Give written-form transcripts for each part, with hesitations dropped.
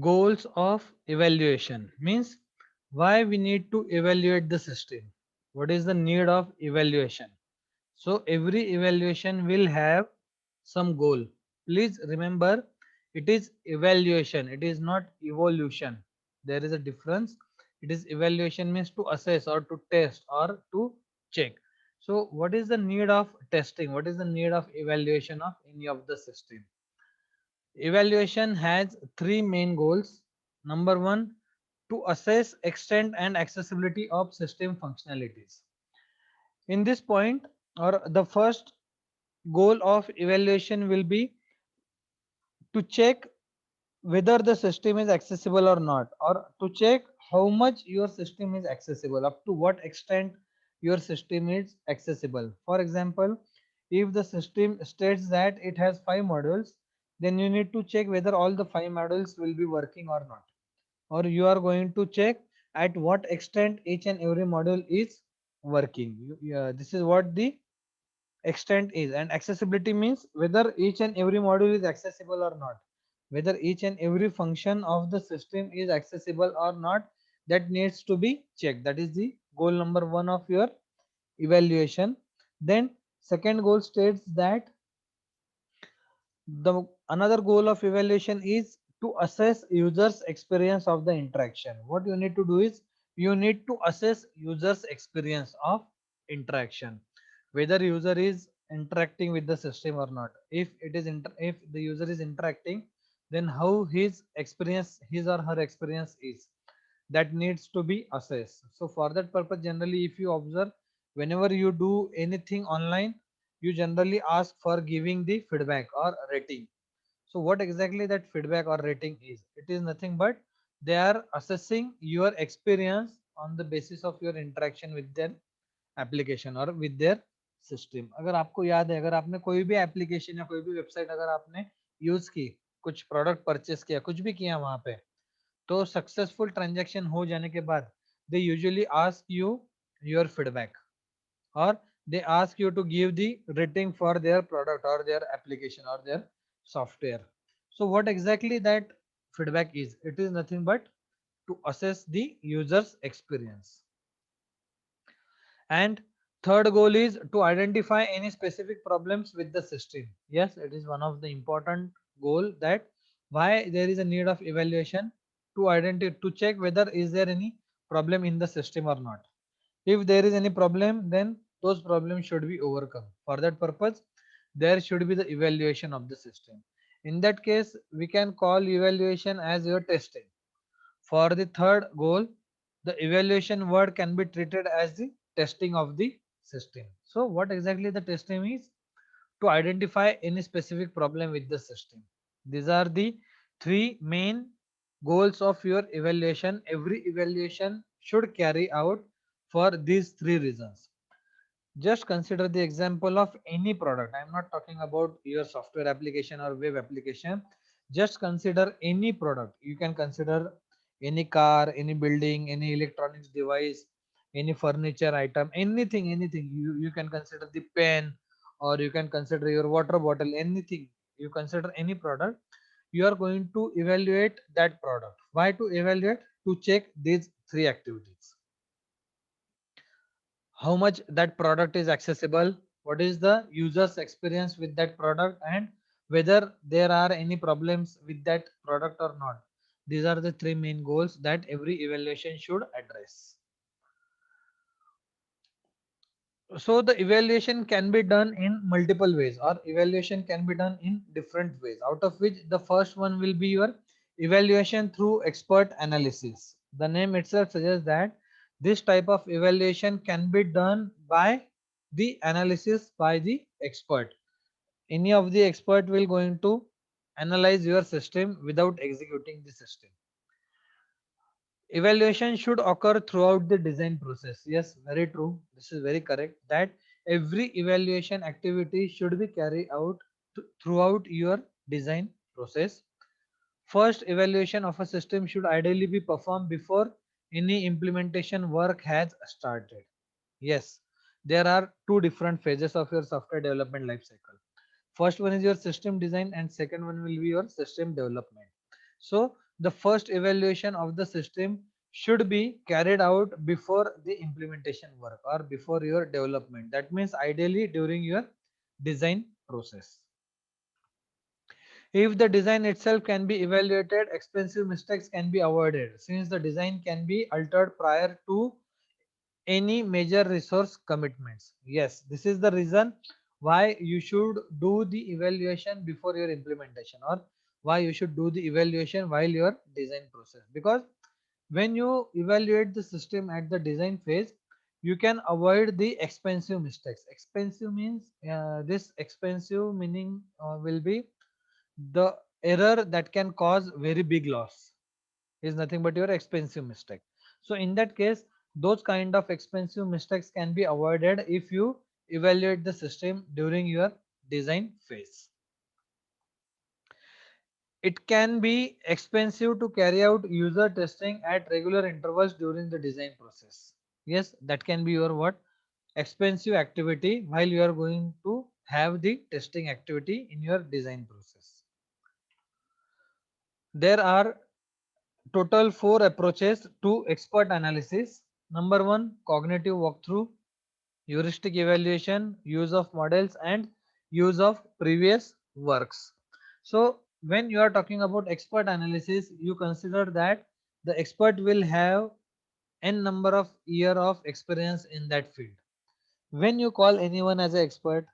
Goals of evaluation means why we need to evaluate the system. What is the need of evaluation? So every evaluation will have some goal. Please remember, it is evaluation, it is not evolution. There is a difference. It is evaluation means to assess or to test or to check. So what is the need of testing? What is the need of evaluation of any of the system? Evaluation has three main goals. Number one, to assess extent and accessibility of system functionalities. In this point, or the first goal of evaluation will be to check whether the system is accessible or not, or to check how much your system is accessible, up to what extent your system is accessible. For example, if the system states that it has 5 modules, then you need to check whether all the 5 modules will be working or not, or you are going to check at what extent each and every module is working. This is what the extent is. And accessibility means whether each and every module is accessible or not, whether each and every function of the system is accessible or not, that needs to be checked. That is the goal number one of your evaluation. Then second goal states that the another goal of evaluation is to assess users experience of the interaction. What you need to do is you need to assess users experience of interaction, whether user is interacting with the system or not. If it is if the user is interacting, then how his experience, his or her experience is, that needs to be assessed. So for that purpose, generally if you observe, whenever you do anything online, you generally ask for giving the feedback or rating. So what exactly that feedback or rating is? It is nothing but they are assessing your experience on the basis of your interaction with their application or with their system. अगर आपको याद है, अगर आपने कोई भी application या कोई भी वेबसाइट अगर आपने यूज की, कुछ प्रोडक्ट परचेस किया, कुछ भी किया वहां पे, तो सक्सेसफुल ट्रांजैक्शन हो जाने के बाद they usually ask you your feedback, or they ask you to give the rating for their product or their application or their software. So what exactly that feedback is? It is nothing but to assess the user's experience. And third goal is to identify any specific problems with the system. Yes, it is one of the important goal, that why there is a need of evaluation, to identify, to check whether is there any problem in the system or not. If there is any problem, then those problems should be overcome. For that purpose, there should be the evaluation of the system. In that case, we can call evaluation as your testing. For the third goal, the evaluation word can be treated as the testing of the system. So what exactly the testing is? To identify any specific problem with the system. These are the three main goals of your evaluation. Every evaluation should carry out for these three reasons. Just consider the example of any product. I am not talking about your software application or web application. Just consider any product. You can consider any car, any building, any electronics device, any furniture item, anything, anything. You can consider the pen, or you can consider your water bottle, anything. You consider any product. You are going to evaluate that product. Why to evaluate? To check these three activities: how much that product is accessible, what is the user's experience with that product, and whether there are any problems with that product or not. These are the three main goals that every evaluation should address. So the evaluation can be done in multiple ways, or evaluation can be done in different ways, out of which the first one will be your evaluation through expert analysis. The name itself suggests that this type of evaluation can be done by the analysis by the expert. Any of the expert will going to analyze your system without executing the system. Evaluation should occur throughout the design process. Yes, very true. This is very correct, that every evaluation activity should be carried out throughout your design process. First evaluation of a system should ideally be performed before any implementation work has started. Yes, there are two different phases of your software development life cycle. First one is your system design and second one will be your system development. So the first evaluation of the system should be carried out before the implementation work or before your development. That means ideally during your design process. If the design itself can be evaluated, expensive mistakes can be avoided since the design can be altered prior to any major resource commitments. Yes, this is the reason why you should do the evaluation before your implementation, or why you should do the evaluation while your design process, because when you evaluate the system at the design phase, you can avoid the expensive mistakes. Expensive means this expensive meaning will be the error that can cause very big loss is nothing but your expensive mistake. So in that case, those kind of expensive mistakes can be avoided if you evaluate the system during your design phase. It can be expensive to carry out user testing at regular intervals during the design process. Yes, that can be your what? Expensive activity while you are going to have the testing activity in your design process. There are total 4 approaches to expert analysis. Number 1, cognitive walkthrough, heuristic evaluation, use of models, and use of previous works. So when you are talking about expert analysis, you consider that the expert will have n number of year of experience in that field. When you call anyone as an expert,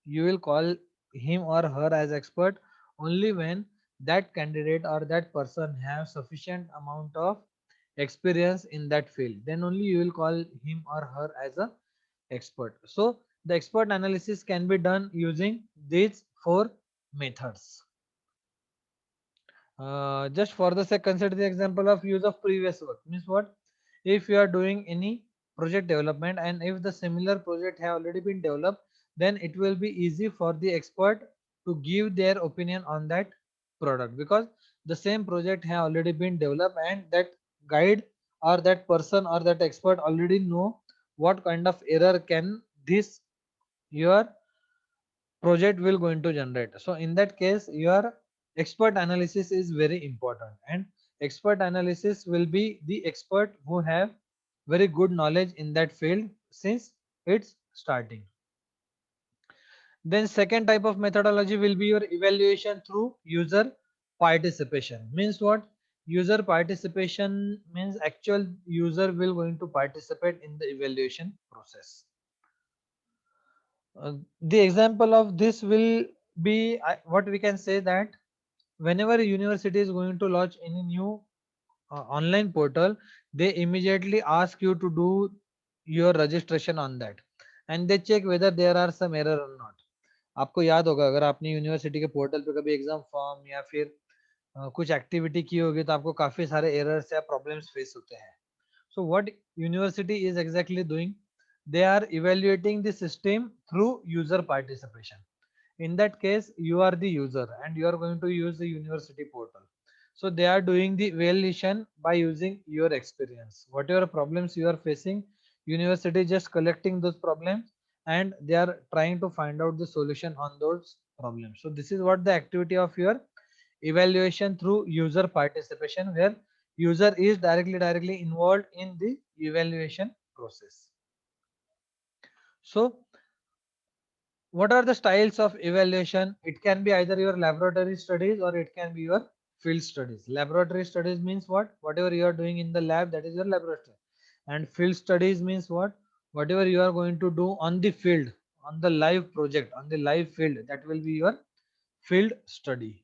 you will call him or her as expert only when that candidate or that person have sufficient amount of experience in that field, then only you will call him or her as a expert. So the expert analysis can be done using these 4 methods. Just for the sake, consider the example of use of previous work. Means what? If you are doing any project development and if the similar project have already been developed, then it will be easy for the expert to give their opinion on that product, because the same project have already been developed and that guide or that person or that expert already know what kind of error can this your project will going to generate. So in that case, your expert analysis is very important, and expert analysis will be the expert who have very good knowledge in that field since it's starting. Then second type of methodology will be your evaluation through user participation. Means what? User participation means actual user will going to participate in the evaluation process. The example of this will be what we can say that whenever a university is going to launch any new online portal, they immediately ask you to do your registration on that, and they check whether there are some error or not. आपको याद होगा अगर आपने university के portal पे कभी exam form या फिर कुछ एक्टिविटी की होगी तो आपको काफी सारे एरर्स या प्रॉब्लम्स फेस होते हैं. So what university is exactly doing? They are evaluating the system through user participation. In that case, you are the user and you are going to use the university portal. So they are doing the evaluation by using your experience. Whatever problems you are facing, university just collecting those problems and they are trying to find out the solution on those problems. So this is what the activity of your evaluation through user participation, where user is directly involved in the evaluation process. So what are the styles of evaluation? It can be either your laboratory studies or it can be your field studies. Laboratory studies means what? Whatever you are doing in the lab, that is your laboratory. And field studies means what? Whatever you are going to do on the field, on the live project, on the live field, that will be your field study.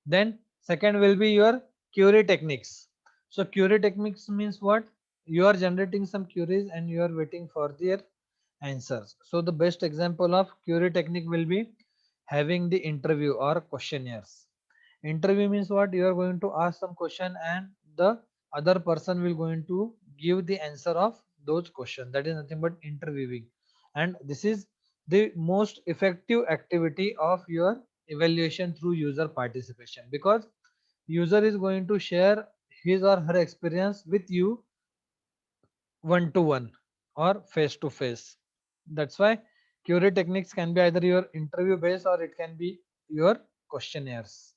Then second will be your query techniques. So query techniques means what? You are generating some queries and you are waiting for their answers. So the best example of query technique will be having the interview or questionnaires. Interview means what? You are going to ask some question and the other person will going to give the answer of those questions. That is nothing but interviewing. And this is the most effective activity of your evaluation through user participation, because user is going to share his or her experience with you one to one or face to face. That's why query techniques can be either your interview based or it can be your questionnaires.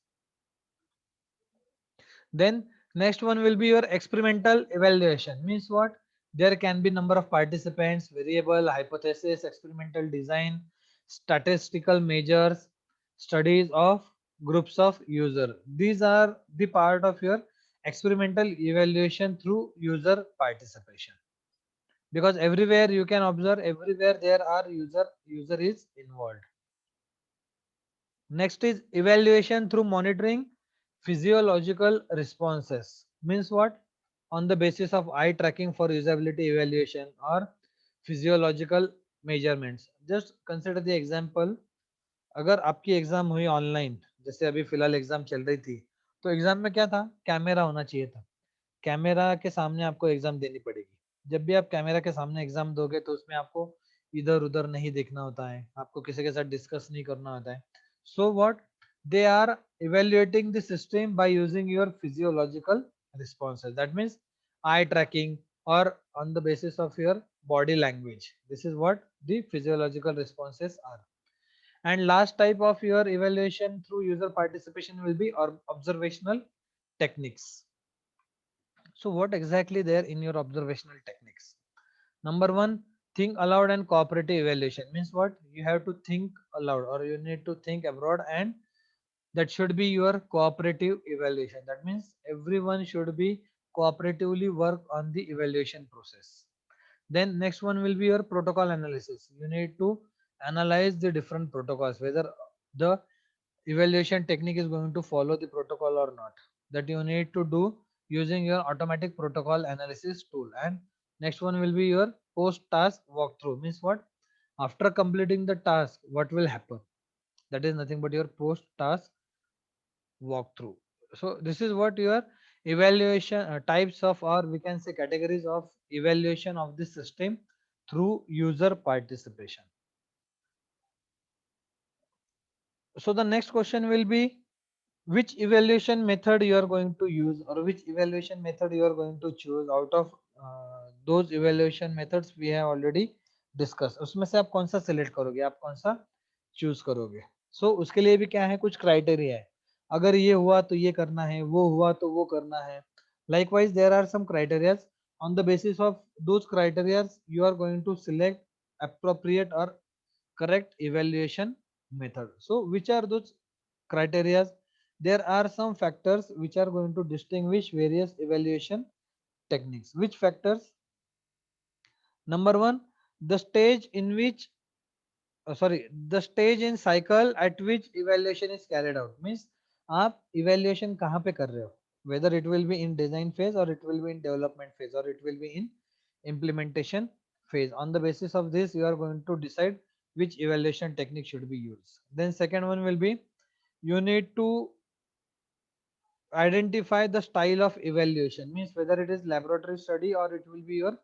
Then next one will be your experimental evaluation. Means what? There can be number of participants, variable, hypothesis, experimental design, statistical measures, studies of groups of user. These are the part of your experimental evaluation through user participation. Because everywhere you can observe, everywhere there are user is involved. Next is evaluation through monitoring physiological responses. Means what? On the basis of eye tracking for usability evaluation or physiological measurements. Just consider the example. अगर आपकी exam हुई online, जैसे अभी फिलहाल exam चल रही थी, तो एग्जाम में क्या था? कैमरा होना चाहिए था। कैमरा के सामने आपको एग्जाम देनी पड़ेगी। जब भी आप कैमरा के सामने एग्जाम दोगे तो उसमें आपको इधर उधर नहीं देखना होता है, आपको किसी के साथ डिस्कस नहीं करना होता है। So what they are evaluating the system by using your physiological responses, that means eye tracking or on the basis of your body language. This is what the physiological responses are. And last type of your evaluation through user participation will be observational techniques. So what exactly there in your observational techniques? Number one, think aloud and cooperative evaluation. Means what? You have to think aloud or you need to think abroad, and that should be your cooperative evaluation. That means everyone should be cooperatively work on the evaluation process. Then next one will be your protocol analysis. You need to analyze the different protocols, whether the evaluation technique is going to follow the protocol or not. That you need to do using your automatic protocol analysis tool. And next one will be your post task walkthrough. Means what? After completing the task, what will happen? That is nothing but your post task walkthrough. So this is what your evaluation types of, or we can say categories of evaluation of the system through user participation. So the next question will be, which evaluation method you are going to use, or which evaluation method you are going to choose out of those evaluation methods we have already discussed. उसमें से आप कौन सा select करोगे, आप कौन सा choose करोगे? So उसके लिए भी क्या है, कुछ criteria है। अगर ये हुआ तो ये करना है, वो हुआ तो वो करना है। Likewise there are some criteria. On the basis of those criteria you are going to select appropriate or correct evaluation method. So which are those criteria? There are some factors which are going to distinguish various evaluation techniques. Which factors? Number one, the stage in which, the stage in cycle at which evaluation is carried out. Means आप evaluation कहाँ पे कर रहे हो? Whether it will be in design phase or it will be in development phase or it will be in implementation phase. On the basis of this, you are going to decide which evaluation technique should be used. Then second one will be, you need to identify the style of evaluation. Means whether it is laboratory study or it will be your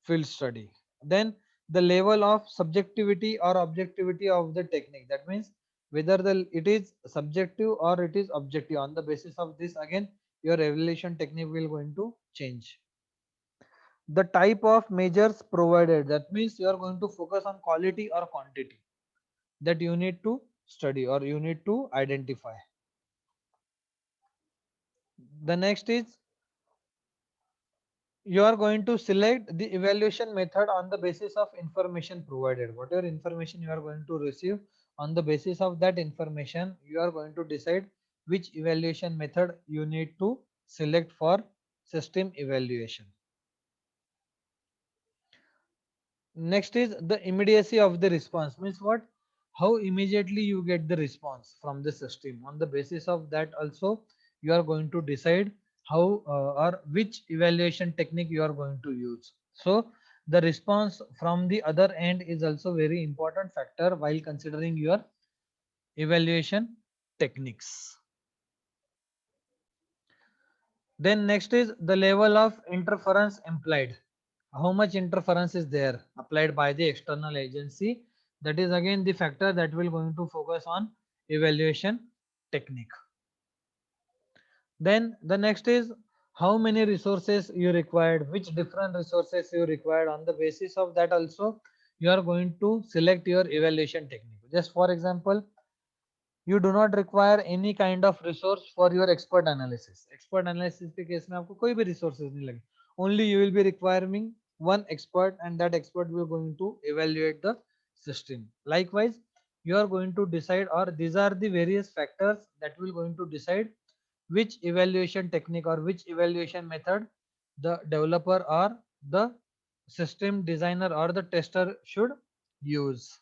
field study. Then the level of subjectivity or objectivity of the technique. That means whether it is subjective or it is objective. On the basis of this, again your evaluation technique will going to change. The type of measures provided. That means you are going to focus on quality or quantity, that you need to study or you need to identify. The next is, you are going to select the evaluation method on the basis of information provided. Whatever information you are going to receive, on the basis of that information you are going to decide which evaluation method you need to select for system evaluation. Next is the immediacy of the response. Means what? How immediately you get the response from the system. On the basis of that also you are going to decide how or which evaluation technique you are going to use. So the response from the other end is also very important factor while considering your evaluation techniques. Then next is the level of interference implied. How much interference is there applied by the external agency? That is again the factor that will going to focus on evaluation technique. Then the next is how many resources you required, which different resources you required. On the basis of that also you are going to select your evaluation technique. Just for example, you do not require any kind of resource for your expert analysis. Expert analysis के case में आपको कोई भी resources नहीं लगे. Only you will be requiring one expert, and that expert will going to evaluate the system. Likewise, you are going to decide, or these are the various factors that will going to decide which evaluation technique or which evaluation method the developer or the system designer or the tester should use.